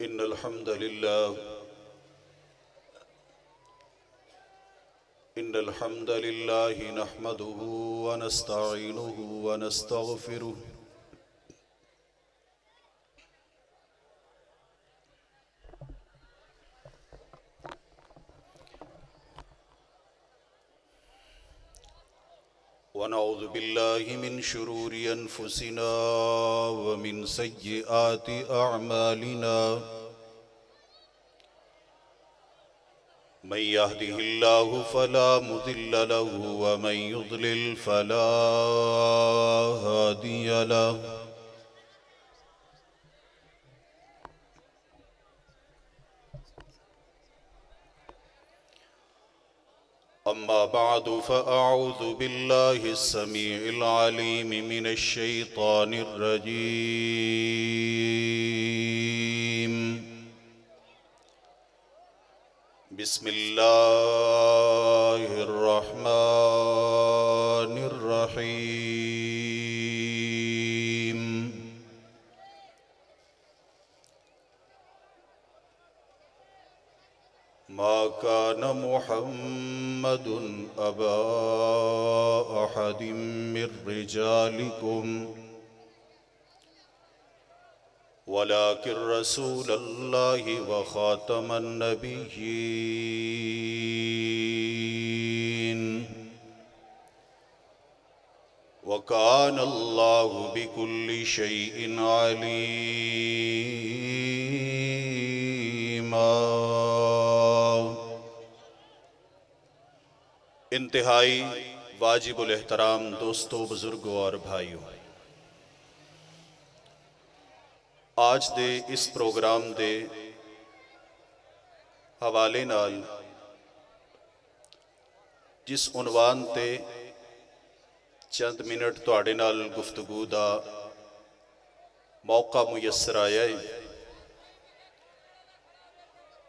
إن الحمد لله نحمده ونستعينه ونستغفره ونعوذ بالله من شرور أنفسنا ومن سيئات أعمالنا من يهده الله فلا مضل له ومن يضلل فلا هادي له أما بعد فأعوذ بالله السميع العليم من الشيطان الرجيم بسم الله الرحمن الرحيم ما كان محمد أبا أحد من رجالكم ولكن رسول الله وخاتم النبيين وكان الله بكل شيء عليما انتہائی واجب الاحترام دوستوں، بزرگوں اور بھائیوں، آج دے اس پروگرام دے حوالے نال جس عنوان تے چند منٹ تواڈے نال گفتگو دا موقع میسر آیا ہے،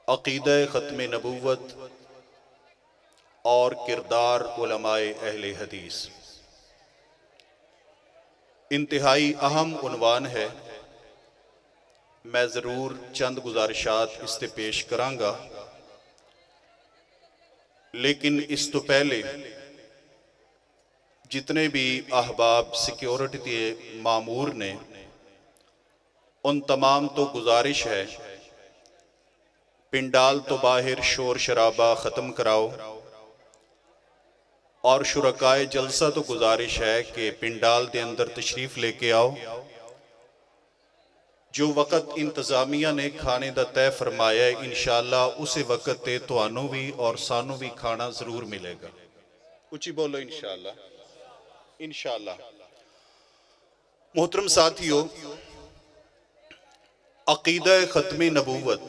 عقیدہ ختم نبوت اور کردار علماء اہل حدیث۔ انتہائی اہم عنوان ہے، میں ضرور چند گزارشات اس تے پیش کرانگا، لیکن اس تو پہلے جتنے بھی احباب سیکیورٹی کے مامور نے ان تمام تو گزارش ہے پنڈال تو باہر شور شرابہ ختم کراؤ، اور شرکائے جلسہ تو گزارش ہے کہ پنڈال دے اندر تشریف لے کے آؤ۔ جو وقت انتظامیہ نے کھانے دا طے فرمایا ہے انشاءاللہ اسے وقت تے توانوں بھی اور سانوں بھی کھانا ضرور ملے گا۔ اچھی بولو انشاءاللہ۔ انشاءاللہ محترم ساتھیو، عقیدہ ختم نبوت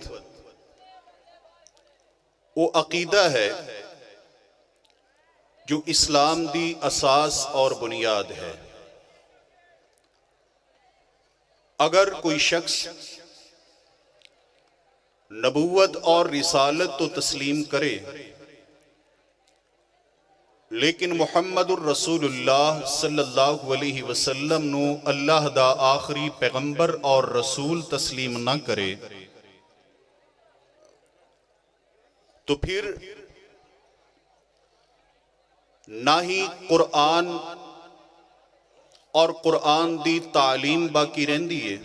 وہ عقیدہ ہے جو اسلام دی اساس اور بنیاد ہے۔ اگر کوئی شخص نبوت اور رسالت تو تسلیم کرے لیکن محمد الرسول اللہ صلی اللہ علیہ وسلم نو اللہ دا آخری پیغمبر اور رسول تسلیم نہ کرے تو پھر نہ ہی قرآن اور قرآن دی تعلیم باقی رہندی ہے،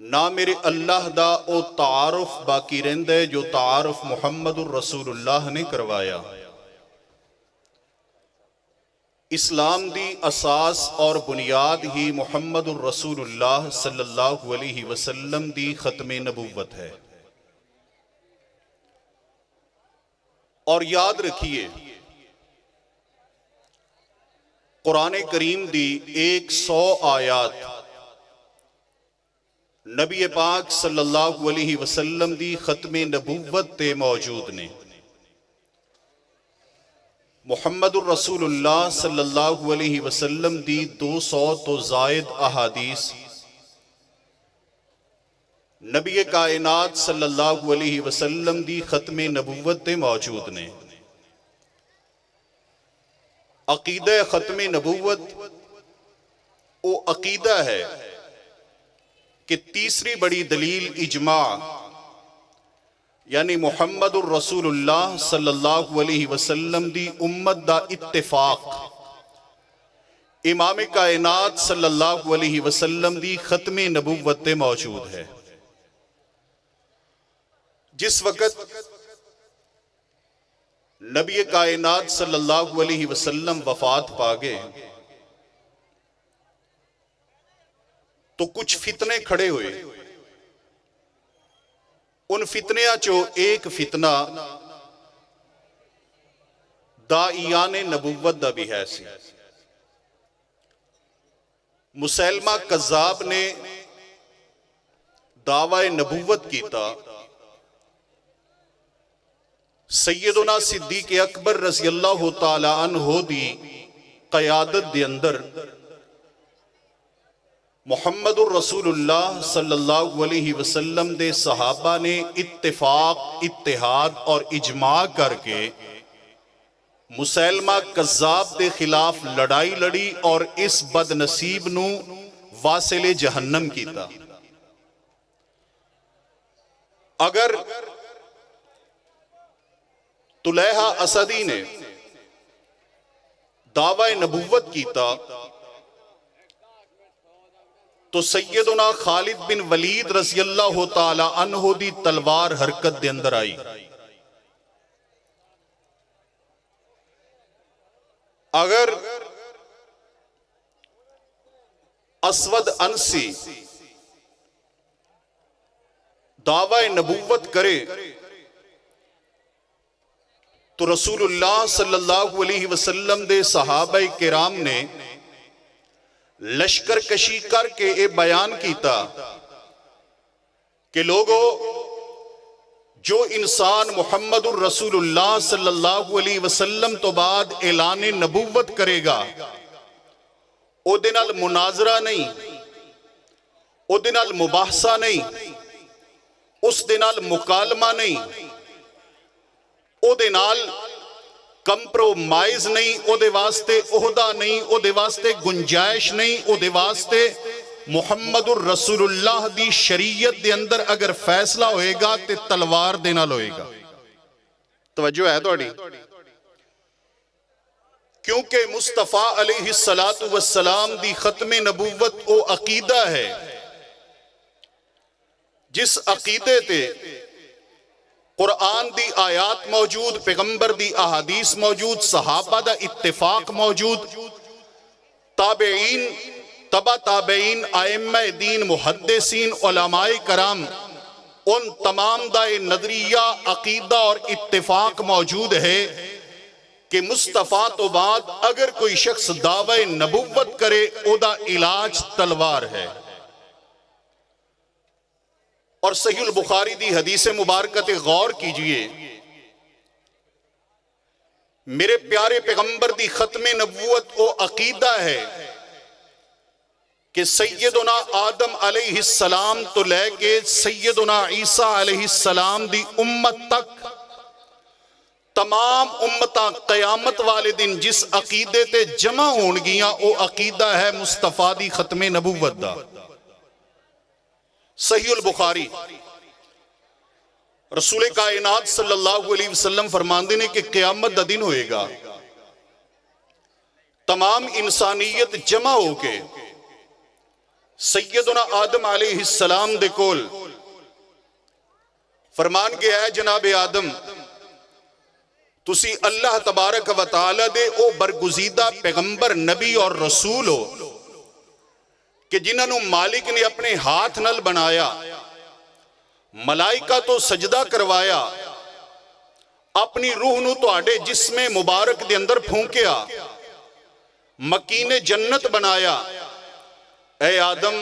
نہ میرے اللہ دا او تعارف باقی رہندہ ہے جو تعارف محمد الرسول اللہ نے کروایا۔ اسلام دی اساس اور بنیاد ہی محمد الرسول اللہ صلی اللہ علیہ وسلم دی ختم نبوت ہے۔ اور یاد رکھیے، قرآن کریم دی 100 آیات نبی پاک صلی اللہ علیہ وسلم دی ختم نبوت تے موجود نے۔ محمد الرسول اللہ صلی اللہ علیہ وسلم دی 200 تو زائد احادیث نبی کائنات صلی اللہ علیہ وسلم دی ختم نبوت تے موجود نے۔ عقیدہ ختم نبوت وہ عقیدہ ہے کہ تیسری بڑی دلیل اجماع یعنی محمد الرسول اللہ صلی اللہ علیہ وسلم دی امت دا اتفاق امام کائنات صلی اللہ علیہ وسلم دی ختم نبوت موجود ہے۔ جس وقت نبی کائنات صلی اللہ علیہ وسلم وفات پا گئے تو کچھ فتنے کھڑے ہوئے، ان فتنیاں چو ایک فتنہ داعیان نبوت دا بھی ہے سی۔ مسیلمہ کذاب نے دعوی نبوت کیتا، سیدنا صدیق اکبر رضی اللہ تعالی عنہ دی قیادت دے اندر محمد الرسول اللہ صلی اللہ علیہ وسلم دے صحابہ نے اتفاق، اتحاد اور اجماع کر کے مسیلمہ کذاب دے خلاف لڑائی لڑی اور اس بد نصیب نو واصل جہنم کیتا۔ اگر طلحہ اسدی نے دعوی نبوت کیتا تو سیدنا خالد بن ولید رضی اللہ تعالی عنہ دی تلوار حرکت دے اندر آئی۔ اگر اسود انسی دعوی نبوت کرے تو رسول اللہ صلی اللہ علیہ وسلم دے صحابہ کرام نے لشکر کشی کر کے یہ بیان کیتا کہ لوگو جو انسان محمد الرسول اللہ صلی اللہ علیہ وسلم تو بعد اعلان نبوت کرے گا او دے نال مناظرہ نہیں، او دے نال مباحثہ نہیں، اس دے نال مکالمہ نہیں، او دے نال کمپرومائز نہیں، او دے واسطے عہدہ نہیں، او دے واسطے گنجائش نہیں، او دے واسطے محمد الرسول اللہ دی شریعت دے اندر اگر فیصلہ ہوئے گا تے تلوار دے نال ہوئے گا۔ توجہ ہے توڑی؟ کیونکہ مصطفیٰ علیہ السلام دی ختم نبوت او عقیدہ ہے جس عقیدے تے قرآن دی آیات موجود، پیغمبر دی احادیث موجود، صحابہ دا اتفاق موجود، تابعین، تبع تابعین، ائمہ دین، محدثین، علماء کرام، ان تمام دا نظریہ، عقیدہ اور اتفاق موجود ہے کہ مصطفیٰ تو بعد اگر کوئی شخص دعوی نبوت کرے او دا علاج تلوار ہے۔ اور صحیح البخاری دی حدیث مبارکت غور کیجئے، میرے پیارے پیغمبر دی ختم نبوت او عقیدہ ہے کہ سیدنا آدم علیہ السلام تو لے کے سیدنا عیسیٰ علیہ السلام دی امت تک تمام امتاں قیامت والے دن جس عقیدے تے جمع ہونگیاں او عقیدہ ہے مصطفیٰ دی ختم نبوت دا۔ صحیح البخاری رسول کائنات صلی اللہ علیہ وسلم فرماندے نے کہ قیامت دا دن ہوئے گا، تمام انسانیت جمع ہو کے سیدنا آدم علیہ السلام دے کول فرمان کے اے جناب آدم تسی اللہ تبارک و تعالی دے او برگزیدہ پیغمبر نبی اور رسول ہو کہ جنہاں نو مالک نے اپنے ہاتھ نل بنایا، ملائکہ تو سجدہ کروایا، اپنی روح نو تو آڑے جسم مبارک دے اندر پھونکیا، مکین جنت بنایا۔ اے آدم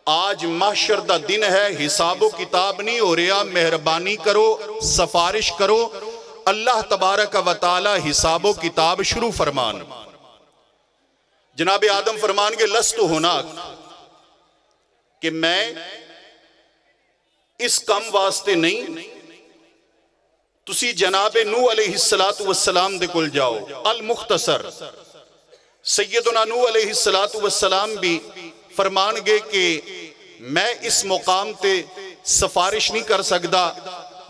آج محشر دا دن ہے، حساب و کتاب نہیں ہو رہا، مہربانی کرو، سفارش کرو، اللہ تبارک و تعالی حساب و کتاب شروع فرمان۔ جناب آدم فرمان کے لست ہونا کہ میں اس کم واسطے نہیں، تسی جناب نوح علیہ السلام دے کل جاؤ۔ المختصر سیدنا نوح علیہ السلام بھی فرمان گے کہ میں اس مقام تے سفارش نہیں کر سکتا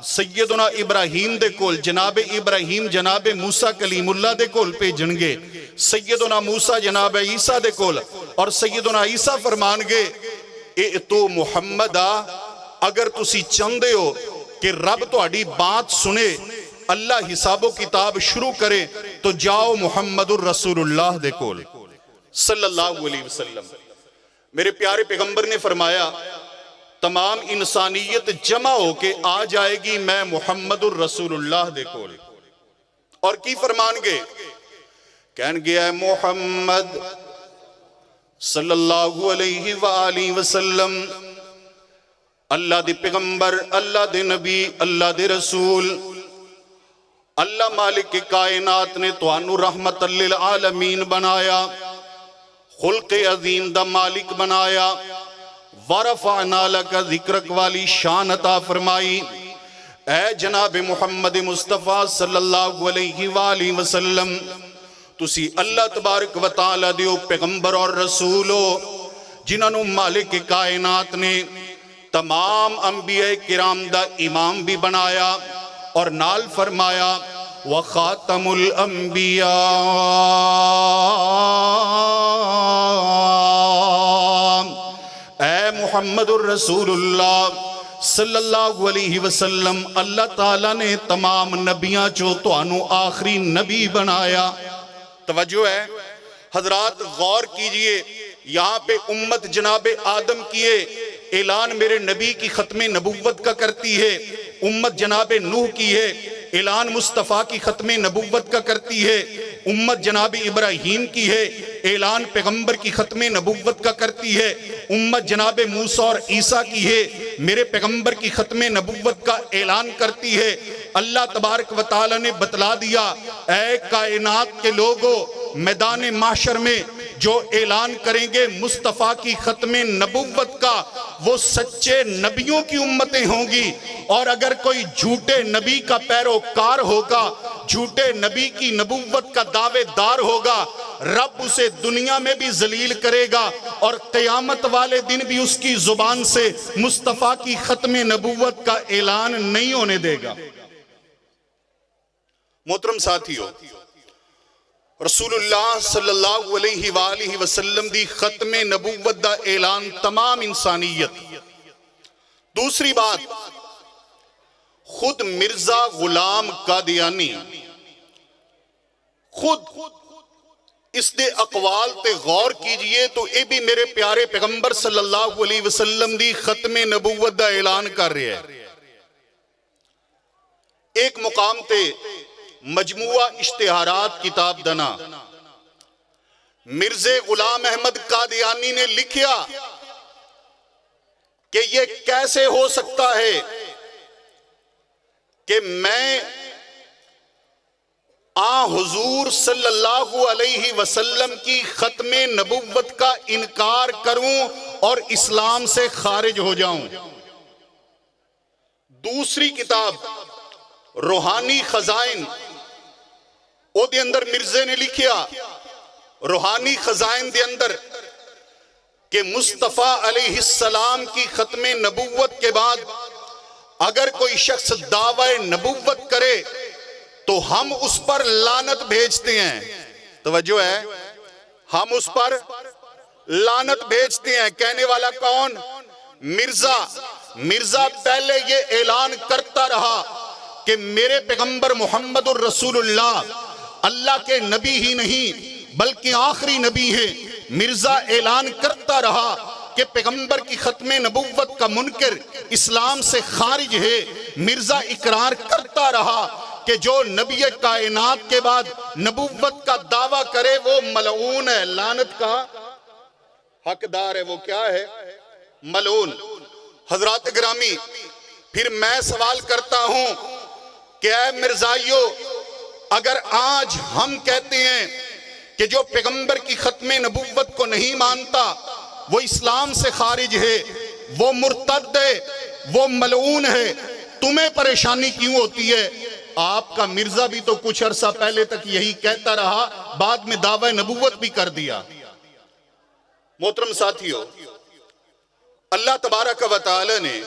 سیدنا ابراہیم دے کول جناب ابراہیم جناب موسیٰ کلیم اللہ دے کول بھیجن گے، سیدنا موسیٰ جناب عیسیٰ دے کول، اور سیدنا عیسیٰ فرمان گے اے تو محمد اگر تسی چاندے ہو کہ رب تہاڈی بات سنے، اللہ حساب و کتاب شروع کرے، تو جاؤ محمد الرسول اللہ دے کول صلی اللہ علیہ وسلم۔ میرے پیارے پیغمبر نے فرمایا تمام انسانیت جمع ہو کے آ جائے گی میں محمد الرسول اللہ دے کول، اور کی فرمان گے؟ کہن گیا ہے محمد صلی اللہ علیہ وآلہ وسلم اللہ دے پیغمبر، اللہ دے نبی، اللہ دے رسول، اللہ مالک کائنات نے توانو رحمت للعالمین بنایا، خلق عظیم دا مالک بنایا، ورفعنا لک ذکرک والی شان عطا فرمائی۔ اے جناب محمد مصطفیٰ صلی اللہ علیہ وآلہ وسلم تسی اللہ تبارک و تعالیٰ دیو پیغمبر اور رسول ہو جنہوں مالک کائنات نے تمام انبیاء کرام دا امام بھی بنایا، اور نال فرمایا وَخَاتَمُ الْأَنْبِيَاءِ اے محمد الرسول اللہ صلی اللہ علیہ وسلم اللہ تعالیٰ نے تمام نبیاں چو توانو آخری نبی بنایا۔ توجہ ہے حضرات، غور کیجئے، یہاں پہ امت جناب آدم کیے اعلان میرے نبی کی ختم نبوت کا کرتی ہے، امت جناب نوح کی ہے اعلان مصطفیٰ کی ختم نبوت کا کرتی ہے، امت جناب ابراہیم کی ہے اعلان پیغمبر کی ختم نبوت کا کرتی ہے، امت جناب موسیٰ اور عیسیٰ کی ہے میرے پیغمبر کی ختم نبوت کا اعلان کرتی ہے۔ اللہ تبارک و تعالی نے بتلا دیا اے کائنات کے لوگوں، میدان محشر میں جو اعلان کریں گے مصطفیٰ کی ختم نبوت کا وہ سچے نبیوں کی امتیں ہوں گی، اور اگر کوئی جھوٹے نبی کا پیروکار ہوگا، جھوٹے نبی کی نبوت کا دعوے دار ہوگا، رب اسے دنیا میں بھی ذلیل کرے گا اور قیامت والے دن بھی اس کی زبان سے مصطفیٰ کی ختم نبوت کا اعلان نہیں ہونے دے گا۔ محترم ساتھیو، رسول اللہ صلی اللہ علیہ وآلہ وسلم دی ختم نبوت دا اعلان تمام انسانیت۔ دوسری بات، خود مرزا غلام قادیانی خود اس دے اقوال تے غور کیجئے تو اے بھی میرے پیارے پیغمبر صلی اللہ علیہ وسلم دی ختم نبوت دا اعلان کر رہے ہیں۔ ایک مقام تے مجموعہ اشتہارات کتاب دنا مرزا غلام احمد قادیانی نے لکھیا کہ یہ کیسے ہو سکتا ہے کہ میں حضور صلی اللہ علیہ وسلم کی ختم نبوت کا انکار کروں اور اسلام سے خارج ہو جاؤں۔ دوسری کتاب روحانی خزائن، او دے اندر مرزا نے لکھیا روحانی خزائن دے اندر کہ مصطفیٰ علیہ السلام کی ختم نبوت کے بعد اگر کوئی شخص دعوی نبوت کرے تو ہم اس پر لعنت بھیجتے ہیں۔ توجہ ہے، ہم اس پر لعنت بھیجتے ہیں۔ کہنے والا کون؟ مرزا پہلے یہ اعلان کرتا رہا کہ میرے پیغمبر محمد الرسول اللہ کے نبی ہی نہیں بلکہ آخری نبی ہے۔ مرزا اعلان کرتا رہا کہ پیغمبر کی ختم نبوت کا منکر اسلام سے خارج ہے۔ مرزا اقرار کرتا رہا کہ جو نبی کائنات کے بعد نبوت کا دعویٰ کرے وہ ملعون ہے، لعنت کا حقدار ہے۔ وہ کیا ہے؟ ملعون۔ حضرات گرامی، پھر میں سوال کرتا ہوں کہ اے مرزائیو، اگر آج ہم کہتے ہیں کہ جو پیغمبر کی ختم نبوت کو نہیں مانتا وہ اسلام سے خارج ہے، وہ مرتد ہے، وہ ملعون ہے، تمہیں پریشانی کیوں ہوتی ہے؟ آپ کا مرزا بھی تو کچھ عرصہ پہلے تک یہی کہتا رہا، بعد میں دعوی نبوت بھی کر دیا۔ محترم ساتھیو، اللہ تبارک و تعالی نے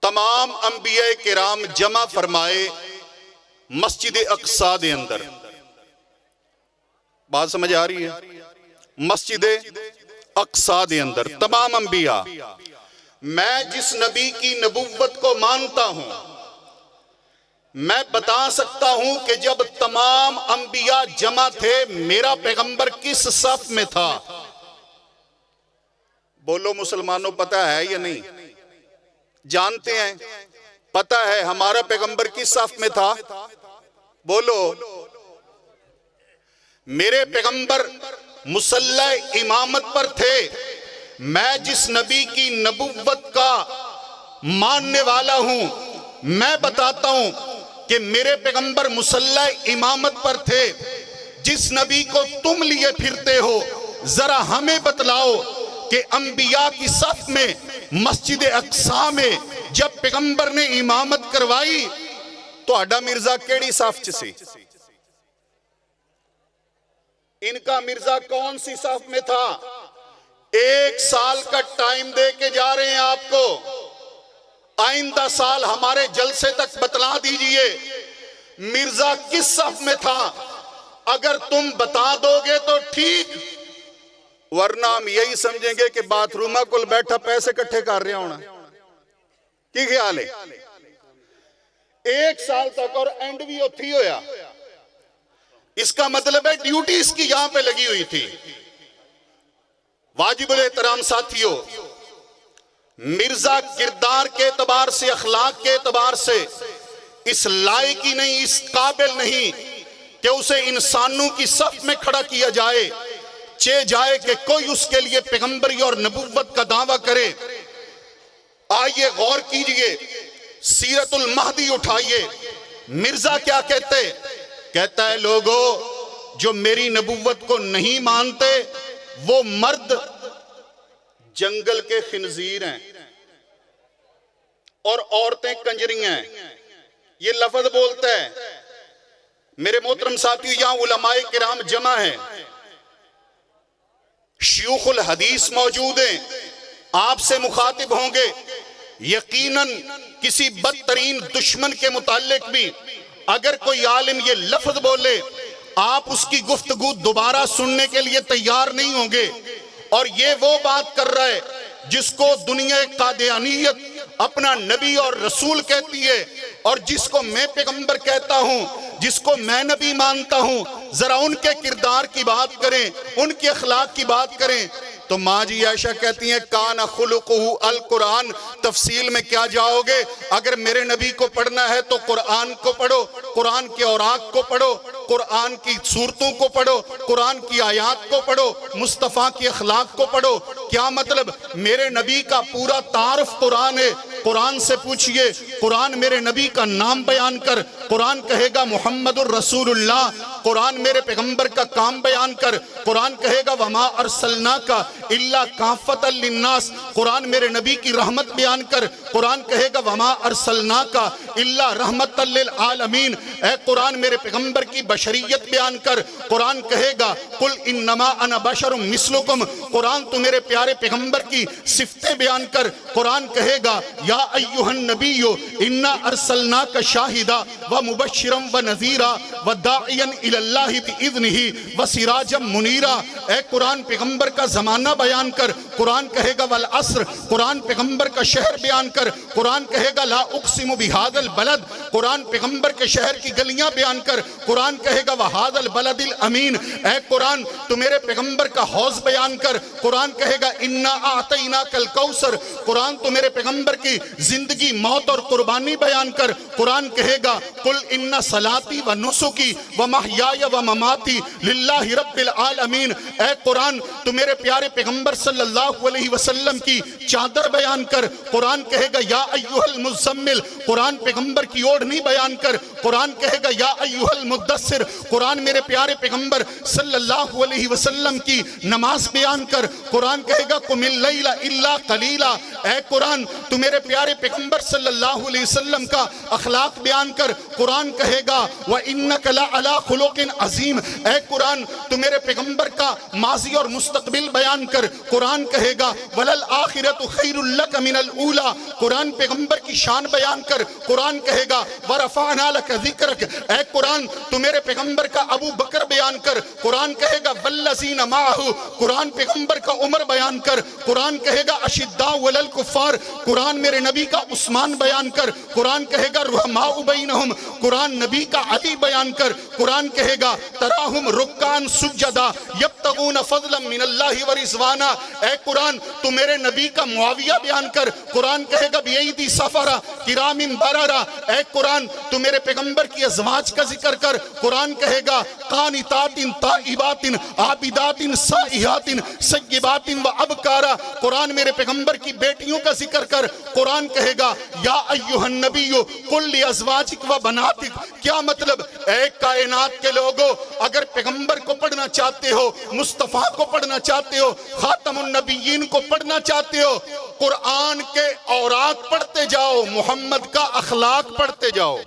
تمام انبیاء کرام جمع فرمائے مسجد اقصی دے اندر. بات سمجھ آ رہی ہے؟ مسجد اقصی دے اندر تمام انبیاء. میں جس نبی کی نبوت کو مانتا ہوں میں بتا سکتا ہوں کہ جب تمام انبیاء جمع تھے میرا پیغمبر کس صف میں تھا. بولو مسلمانوں، پتہ ہے یا نہیں؟ جانتے ہیں؟ پتہ ہے ہمارا پیغمبر کس صف میں تھا؟ بولو. میرے پیغمبر مصلی امامت پر تھے. میں جس نبی کی نبوت کا ماننے والا ہوں میں بتاتا ہوں کہ میرے پیغمبر مصلی امامت پر تھے. جس نبی کو تم لیے پھرتے ہو ذرا ہمیں بتلاؤ کہ انبیاء کی صف میں مسجد اقصی میں جب پیغمبر نے امامت کروائی تو اڈا مرزا کیڑی صف چ سی؟ ان کا مرزا کون سی صف میں تھا؟ 1 سال کا ٹائم دے کے جا رہے ہیں آپ کو. آئندہ سال ہمارے جلسے تک بتلا دیجئے مرزا کس صف میں تھا. اگر تم بتا دو گے تو ٹھیک، ورنہ ہم یہی سمجھیں گے کہ باتھ رومہ کل بیٹھا پیسے کٹھے کر رہے ہونا. کی خیال ہے؟ 1 سال تک اور اینڈ بھی اتھی ہویا. اس کا مطلب ہے ڈیوٹی اس کی یہاں پہ لگی ہوئی تھی. واجب الاحترام ساتھیوں، مرزا کردار کے اعتبار سے، اخلاق کے اعتبار سے اس لائق ہی نہیں، اس قابل نہیں کہ اسے انسانوں کی صف میں کھڑا کیا جائے. جائے کہ کوئی اس کے لیے پیغمبری اور نبوت کا دعویٰ کرے. آئیے غور کیجئے، سیرت المہدی اٹھائیے. مرزا کیا کہتا ہے لوگوں جو میری نبوت کو نہیں مانتے وہ مرد جنگل کے خنزیر ہیں اور عورتیں کنجریاں ہیں. یہ لفظ بولتا ہے. میرے محترم ساتھیو، یہاں علماء کرام جمع ہیں، شیوخ الحدیث موجود ہیں، آپ سے مخاطب ہوں گے. یقیناً کسی بدترین دشمن کے متعلق بھی اگر کوئی عالم یہ لفظ بولے آپ اس کی گفتگو دوبارہ سننے کے لیے تیار نہیں ہوں گے. اور یہ وہ بات کر رہا ہے جس کو دنیا قادیانیت اپنا نبی اور رسول کہتی ہے، اور جس کو میں پیغمبر کہتا ہوں، جس کو میں نبی مانتا ہوں. ذرا ان کے کردار کی بات کریں، ان کے اخلاق کی بات کریں. تو ماں جی عائشہ کہتی ہیں کان خلقہ القرآن. تفصیل میں کیا جاؤ گے؟ اگر میرے نبی کو پڑھنا ہے تو قرآن کو پڑھو، قرآن کے اوراق کو پڑھو، قرآن کی سورتوں کو پڑھو، قرآن کی آیات کو پڑھو، مصطفیٰ کی اخلاق کو پڑھو. کیا مطلب؟ میرے نبی کا پورا تعارف قرآن ہے. قرآن سے پوچھئے، قرآن میرے نبی کا نام بیان کر، قرآن کہے گا محمد الرسول اللہ. قرآن میرے پیغمبر کا کام بیان کر، قرآن کہے گا وما ارسلناک الا کافۃ للناس. قرآن میرے نبی کی رحمت بیان کر، قرآن کہے گا وما ارسلناک الا رحمۃ للعالمین. اے قرآن میرے پیغمبر کی بشریت بیان کر، قرآن کہے گا قل انما انا بشر مثلکم. قرآن تو میرے پیارے پیغمبر کی صفتیں بیان کر، قرآن کہے گا یا ایھا النبی انا ارسلناک شاہدا ومبشرا ونذیرا وداعیا الی اللہ باذنہ وسراجا منیرا. اے قرآن پیغمبر کا زمانہ بیان کر، قرآن کہے گا والعصر. قرآن پیغمبر کا شہر بیان کر، قرآن کہے گا لا اقسم بہذا البلد. قرآن پیغمبر کے شہر کی گلیاں بیان کر، قرآن کہے گا وہذا البلد الامین. اے قرآن تو میرے پیغمبر کا حوض بیان کر، قرآن کہے گا انا اعطیناک الکوثر. قرآن تو میرے پیغمبر کی زندگی، موت اور قربانی بیان کر، قرآن کہے گا قل ان صلاتی و نسکی و محیای و مماتی للہ رب العالمین. اے قرآن تو میرے پیارے پیغمبر صلی اللہ علیہ وسلم کی چادر بیان کر، قرآن کہے گا یا ایھا المزمل. قرآن پیغمبر کی اوڑھنی بیان کر، قرآن کہے گا یا ایھا المدثر. قرآن میرے پیارے پیغمبر صلی اللہ علیہ وسلم کی نماز بیان کر، قرآن کہے گا قم اللیل الا قلیلا. اے قرآن تو میرے پیارے پیغمبر صلی اللہ علیہ وسلم کا اخلاق بیان کر، قرآن کہے گا وَإِنَّكَ لَعَلَىٰ خُلُقٍ عَظِيمٍ، اے قرآن تو میرے پیغمبر کا ماضی اور مستقبل بیان کر، قرآن کہے گا وَلَلْآخِرَةُ خَيْرٌ لَكَ مِنَ الْأُولَىٰ، قرآن پیغمبر کی شان بیان کر، قرآن کہے گا وَرَفَعْنَا لَكَ ذِكْرَكَ، اے قرآن تو میرے پیغمبر کا ابو بکر بیان کر، قرآن کہے گا وَالَّذِينَ مَعَهُ، قرآن پیغمبر کا عمر بیان کر، قرآن کہے گا اشداء علی الکفار، قرآن میرے نبی کا عثمان بیان کر، قرآن کہے گا رحماء بینہم، قرآن نبی کا علی بیان کر، قرآن کہے گا تراہم رکعان سجدا یبتغون فضلا من اللہ ورضوانا، اے قرآن تو میرے نبی کا معاویہ بیان کر، قرآن کہے گا بیدی سفرہ کرام بررہ، اے قرآن تو میرے پیغمبر کی ازواج کا ذکر کر، قرآن کہے گا قانتات تائبات عابدات سائحات سیبات و ابکارا، قرآن میرے پیغمبر کی بیٹیوں کا ذکر کر، قرآن کہے گا یا ایہا النبی قل لازواجک و بناتک، کیا مطلب اے کائنات کے لوگوں اگر پیغمبر کو پڑھنا چاہتے ہو، مصطفیٰ کو پڑھنا چاہتے ہو، خاتم النبیین کو پڑھنا چاہتے ہو، قرآن کے اورات پڑھتے جاؤ، محمد کا اخلاق پڑھتے جاؤ۔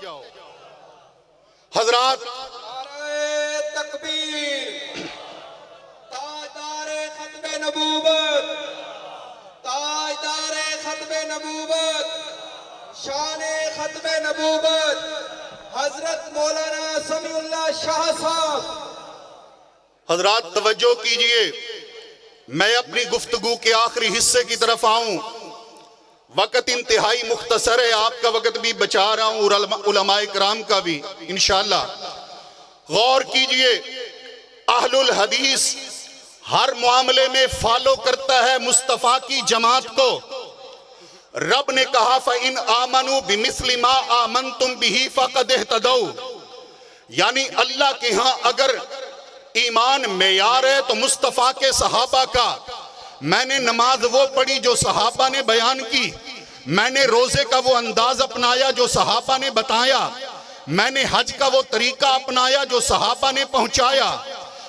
حضرات نعرہ تکبیر، تاجدار ختم نبوت، تاجدار ختم نبوت، شان ختم نبوت، حضرت مولانا سمیع اللہ شاہ صاحب۔ حضرات توجہ کیجئے، میں اپنی گفتگو کے آخری حصے کی طرف آؤں، وقت انتہائی مختصر ہے، آپ کا وقت بھی بچا رہا ہوں اور علماء کرام کا بھی انشاءاللہ۔ غور کیجئے، اہل الحدیث ہر معاملے میں فالو کرتا ہے مصطفیٰ کی جماعت کو۔ رب نے کہا فَإِنْ آمَنُوا بِمِثْلِ مَا آمَنْتُمْ بِهِ فَقَدْ اهْتَدَوْا، یعنی اللہ کے ہاں اگر ایمان معیار ہے تو مصطفیٰ کے صحابہ کا، میں نے نماز وہ پڑھی جو صحابہ نے بیان کی، میں نے روزے کا وہ انداز اپنایا جو صحابہ نے بتایا، میں نے حج کا وہ طریقہ اپنایا جو صحابہ نے پہنچایا،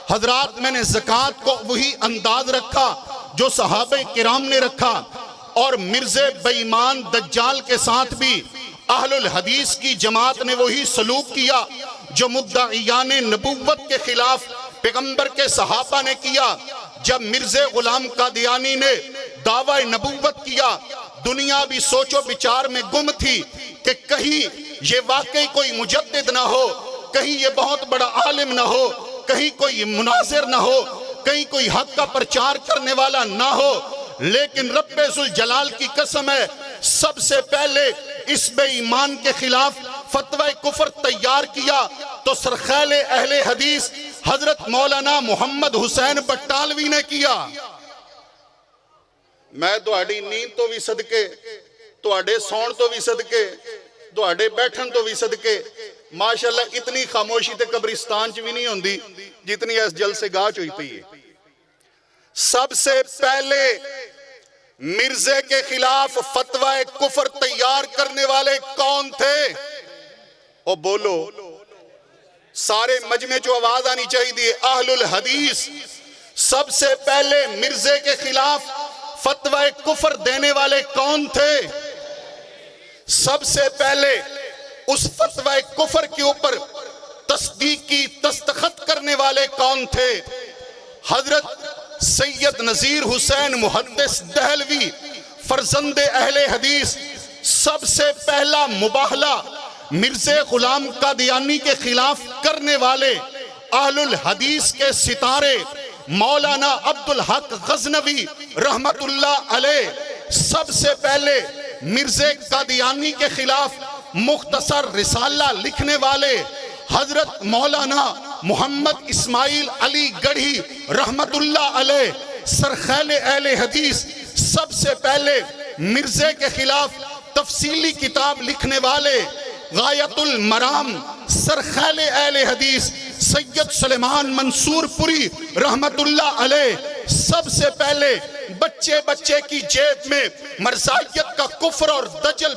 حضرات میں نے زکوٰۃ کو وہی انداز رکھا جو صحابہ کرام نے رکھا، اور مرزے بے ایمان دجال کے ساتھ بھی اہل الحدیث کی جماعت نے وہی سلوک کیا جو مدعیان نبوت کے خلاف پیغمبر کے صحابہ نے کیا۔ جب مرزا غلام قادیانی نے دعویٰ نبوت کیا، دنیا بھی سوچ و بچار میں گم تھی کہ کہیں یہ واقعی کوئی مجدد نہ ہو، کہیں یہ بہت بڑا عالم نہ ہو، کہیں کوئی مناظر نہ ہو، کہیں کوئی حق کا پرچار کرنے والا نہ ہو، لیکن رب ذوالجلال کی قسم ہے سب سے پہلے اس بے ایمان کے خلاف فتوی کفر تیار کیا تو سرخیل اہل حدیث حضرت مولانا محمد حسین بٹالوی نے کیا۔ میں تہاڈی نیند تو بھی صدقے، تہاڈے سون تو بھی صدقے، تہاڈے بیٹھن تو بھی صدقے، ماشاءاللہ اتنی خاموشی تے قبرستان چ بھی نہیں ہوندی جتنی اس جلسے گاہ چ ہوئی پئی ہے۔ سب سے پہلے مرزے کے خلاف فتوی کفر تیار کرنے والے کون تھے؟ او بولو، سارے مجمع جو آواز آنی چاہیے، اہل الحدیث سب سے پہلے مرزے کے خلاف فتوی کفر دینے والے کون تھے؟ سب سے پہلے اس فتوی کفر کے اوپر تصدیق کی دستخط کرنے والے کون تھے؟ حضرت سید نذیر حسین محدث دہلوی فرزند اہل حدیث۔ سب سے پہلا مباہلہ مرزا غلام قادیانی کے خلاف کرنے والے اہل الحدیث کے ستارے مولانا عبدالحق غزنوی رحمت اللہ علیہ، سب سے پہلے مرزا قادیانی کے خلاف مختصر رسالہ لکھنے والے حضرت مولانا محمد اسماعیل علی گڑھی رحمت اللہ علیہ، سرخیل اہل حدیث سب سے پہلے مرزا کے خلاف تفصیلی کتاب لکھنے والے غایت المرام سرخیل اہل حدیث سید سلیمان منصور پوری رحمت اللہ علیہ، سب سے پہلے بچے بچے کی جیب میں مرزائیت کا کفر اور دجل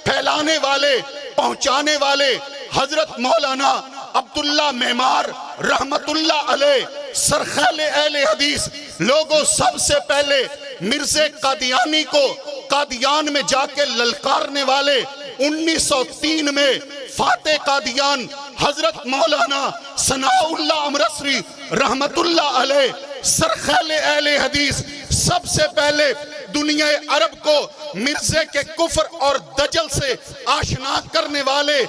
پھیلانے والے پہنچانے والے حضرت مولانا عبداللہ معمار رحمت اللہ علیہ، سرخیل اہل حدیث۔ لوگوں سب سے پہلے مرزا قادیانی کو قادیان میں جا کے للکارنے والے 1903 میں فاتح قادیان حضرت مولانا ثناء اللہ امرتسری رحمت اللہ علیہ سرخیل اہل حدیث سب سے پہلے دنیا عرب کو مرزے کے کفر اور دجل سے آشنا کرنے والے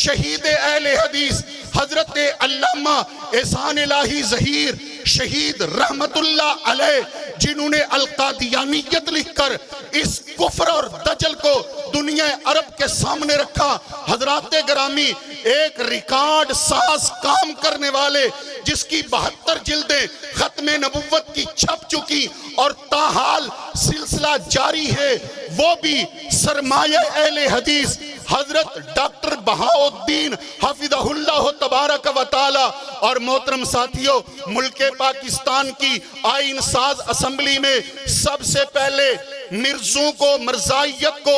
شہید اہل حدیث حضرت علامہ احسان الہی ظہیر شہید رحمت اللہ علیہ، جنہوں نے القادیانیت لکھ کر اس کفر اور دجل کو دنیا عرب کے سامنے رکھا۔ حضرات گرامی، ایک ریکارڈ ساز کام کرنے والے جس کی 72 جلدیں ختم نبوت کی چھپ چکی اور تاحال سلسلہ جاری ہے، وہ بھی سرمایہ اہل حدیث حضرت ڈاکٹر بہاؤالدین حفظہ اللہ تبارک و تعالی۔ اور محترم ساتھیوں، ملک پاکستان کی آئین ساز اسمبلی میں سب سے پہلے مرزوں کو، مرزائیت کو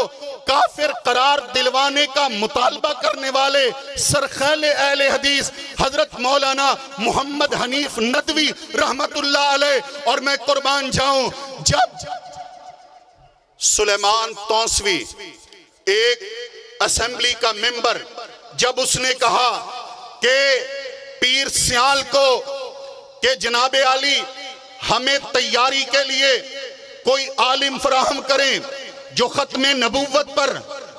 کافر قرار دلوانے کا مطالبہ کرنے والے سرخیل اہل حدیث حضرت مولانا محمد حنیف ندوی رحمت اللہ علیہ۔ اور میں قربان جاؤں، جب سلیمان تونسوی ایک اسمبلی کا ممبر، جب اس نے کہا کہ پیر سیال کو کہ جناب عالی ہمیں تیاری کے لیے کوئی عالم فراہم کریں جو ختم نبوت پر،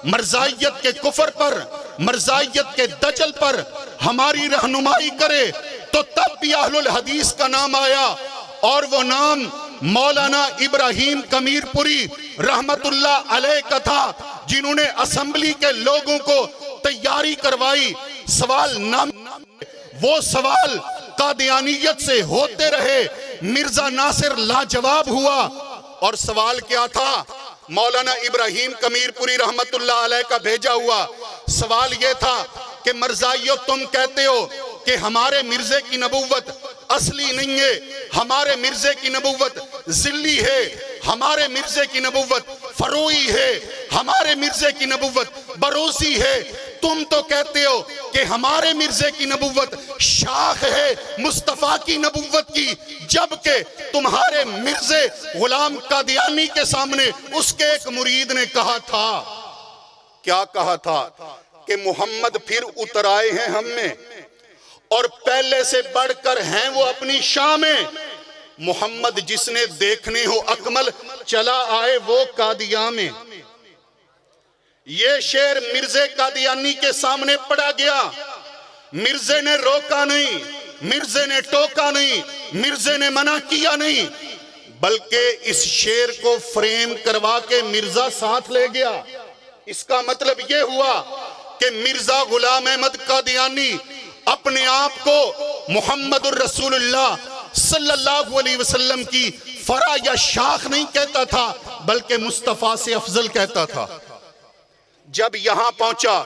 مرزائیت کے کفر پر، مرزائیت کے دجل پر ہماری رہنمائی کرے، تو تب بھی اہل الحدیث کا نام آیا، اور وہ نام مولانا ابراہیم کمیر پوری رحمت اللہ علیہ کا تھا، جنہوں نے اسمبلی کے لوگوں کو تیاری کروائی۔ سوال نام، وہ سوال قادیانیت سے ہوتے رہے، مرزا ناصر لاجواب ہوا۔ اور سوال کیا تھا؟ مولانا ابراہیم کمیر پوری رحمت اللہ علیہ کا بھیجا ہوا سوال یہ تھا کہ مرزائیو، تم کہتے ہو کہ ہمارے مرزے کی نبوت اصلی نہیں ہے، ہمارے مرزے کی نبوت ذلی ہے، ہمارے مرزے کی نبوت فروعی ہے، ہمارے مرزے کی نبوت بروزی ہے۔ تم تو کہتے ہو کہ ہمارے مرزے کی نبوت شاخ ہے مصطفیٰ کی نبوت کی، جبکہ تمہارے مرزے غلام قادیانی کے سامنے اس کے ایک مرید نے کہا تھا، کیا کہا تھا؟ کہ محمد پھر اتر آئے ہیں ہم میں، اور پہلے سے بڑھ کر ہیں وہ اپنی شاہ میں۔ محمد جس نے دیکھنے ہو اکمل، چلا آئے وہ قادیاں میں۔ یہ شعر مرزے قادیانی کے سامنے پڑھا گیا، مرزے نے روکا نہیں، مرزے نے ٹوکا نہیں، مرزے نے منع کیا نہیں، بلکہ اس شعر کو فریم کروا کے مرزا ساتھ لے گیا۔ اس کا مطلب یہ ہوا کہ مرزا غلام احمد قادیانی اپنے آپ کو محمد الرسول اللہ صلی اللہ علیہ وسلم کی فرع یا شاخ نہیں کہتا تھا، بلکہ مصطفیٰ سے افضل کہتا تھا۔ جب یہاں پہنچا،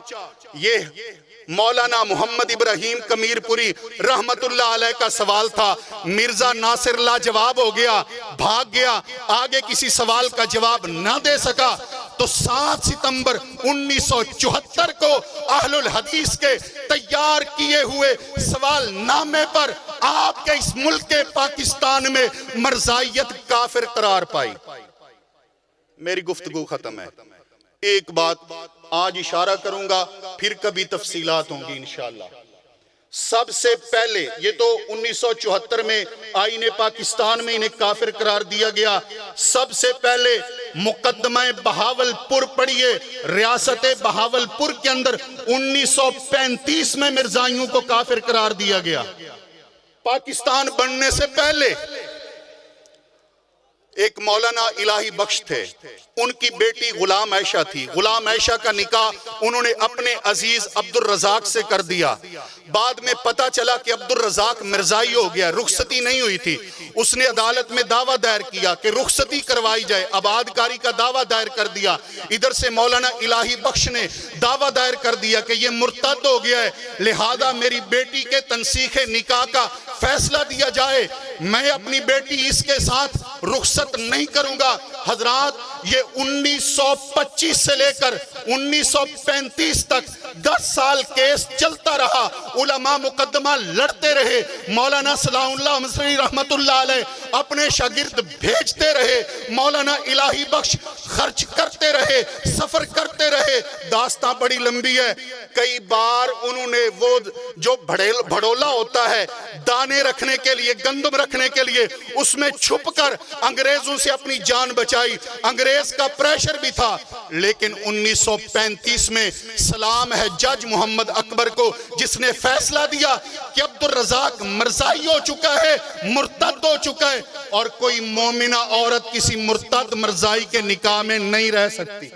یہ مولانا محمد ابراہیم کمیر پوری رحمت اللہ علیہ کا سوال تھا، مرزا ناصر لاجواب ہو گیا، بھاگ گیا، آگے کسی سوال کا جواب نہ دے سکا۔ تو 7 ستمبر 1974 کو اہل الحدیث کے تیار کیے ہوئے سوال نامے پر آپ کے اس ملک پاکستان میں مرزائیت کافر قرار پائی۔ میری گفتگو ختم ہے، ایک بات آج اشارہ کروں گا، پھر کبھی تفصیلات ہوں گی انشاءاللہ۔ سب سے پہلے، یہ تو 1974 میں آئین پاکستان میں انہیں کافر قرار دیا گیا، سب سے پہلے مقدمہ بہاولپور پڑھیے، ریاست بہاولپور کے اندر 1935 میں مرزائیوں کو کافر قرار دیا گیا۔ پاکستان بننے سے پہلے ایک مولانا الہی بخش تھے، ان کی بیٹی غلام عائشہ تھی، غلام عائشہ کا نکاح انہوں نے اپنے عزیز عبد الرزاق سے کر دیا۔ بعد میں پتا چلا کہ عبد الرزاق مرزائی ہو گیا، رخصتی نہیں ہوئی تھی، اس نے عدالت میں دعویٰ دائر کیا کہ رخصتی کروائی جائے، آبادکاری کا دعویٰ دائر کر دیا۔ ادھر سے مولانا الہی بخش نے دعویٰ دائر کر دیا کہ یہ مرتد ہو گیا ہے، لہذا میری بیٹی کے تنسیخ نکاح کا فیصلہ دیا جائے، میں اپنی بیٹی اس کے ساتھ رخصت نہیں کروں گا۔ حضرات یہ 1925 سے لے کر 1935 تک 10 سال کیس چلتا رہا، علماء مقدمہ لڑتے رہے، مولانا صلاح اللہ مصری رحمت اللہ علیہ اپنے شاگرد بھیجتے رہے، مولانا الہی بخش خرچ کرتے رہے، سفر کرتے رہے، داستان بڑی لمبی ہے۔ کئی بار انہوں نے وہ جو بھڑولا ہوتا ہے دانے رکھنے کے لیے، گندم رکھنے کے لیے، اس میں چھپ کر انگریزوں سے اپنی جان بچائی، انگریز کا پریشر بھی تھا، لیکن 1935 میں سلام ہے جج محمد اکبر کو، جس نے فیصلہ دیا کہ عبدالرزاق مرزائی ہو چکا ہے، مرتد ہو چکا ہے، اور کوئی مومنہ عورت کسی مرتد مرزائی کے نکاح میں نہیں رہ سکتی۔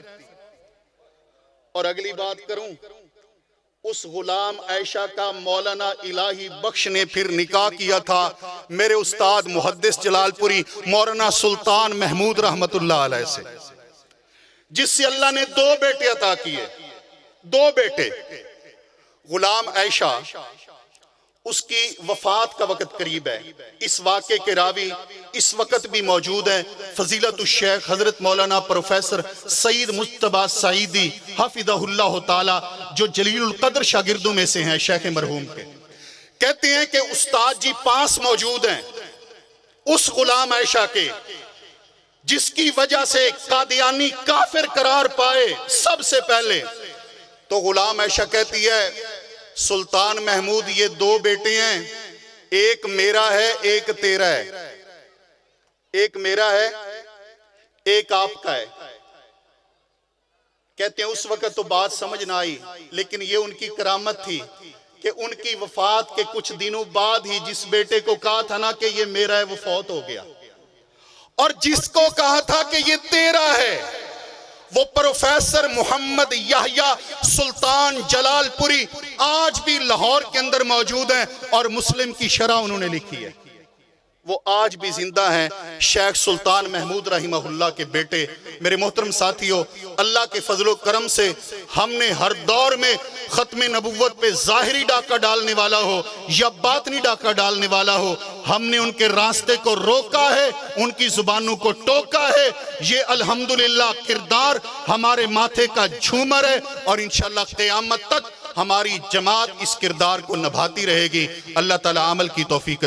اور اگلی بات کروں، اس غلام عائشہ کا مولانا الہی بخش نے پھر نکاح کیا تھا میرے استاد محدث جلال پوری مولانا سلطان محمود رحمت اللہ علیہ سے، جس سے اللہ نے 2 بیٹے عطا کیے، 2 بیٹے۔ غلام عائشہ، اس کی وفات کا وقت قریب ہے، اس واقعے کے راوی اس وقت بھی موجود ہیں، فضیلت الشیخ حضرت مولانا پروفیسر سعید مجتبیٰ سعیدی حفظہ اللہ تعالی، جو جلیل القدر شاگردوں میں سے ہیں شیخ مرحوم کے، کہتے ہیں کہ استاد جی پاس موجود ہیں اس غلام عائشہ کے، جس کی وجہ سے قادیانی کافر قرار پائے سب سے پہلے۔ تو غلام عائشہ کہتی ہے سلطان محمود یہ 2 بیٹے ہیں، ایک میرا ہے ایک تیرا ہے، ایک میرا ہے ایک آپ کا ہے۔ کہتے ہیں اس وقت تو بات سمجھ نہ آئی، لیکن یہ ان کی کرامت تھی کہ ان کی وفات کے کچھ دنوں بعد ہی جس بیٹے کو کہا تھا نا کہ یہ میرا ہے وہ فوت ہو گیا، اور جس کو کہا تھا کہ یہ تیرا ہے وہ پروفیسر محمد یحییٰ سلطان جلال پوری آج بھی لاہور کے اندر موجود ہیں، اور مسلم کی شرح انہوں نے لکھی ہے، وہ آج بھی زندہ ہیں، شیخ سلطان محمود رحمہ اللہ کے بیٹے۔ میرے محترم ساتھیو، اللہ کے فضل و کرم سے ہم نے ہر دور میں ختم نبوت پہ ظاہری ڈاکہ ڈالنے والا ہو یا باطنی ڈاکہ ڈالنے والا ہو، ہم نے ان کے راستے کو روکا ہے، ان کی زبانوں کو ٹوکا ہے۔ یہ الحمدللہ کردار ہمارے ماتھے کا جھومر ہے، اور انشاءاللہ قیامت تک ہماری جماعت اس کردار کو نبھاتی رہے گی۔ اللہ تعالیٰ عمل کی توفیق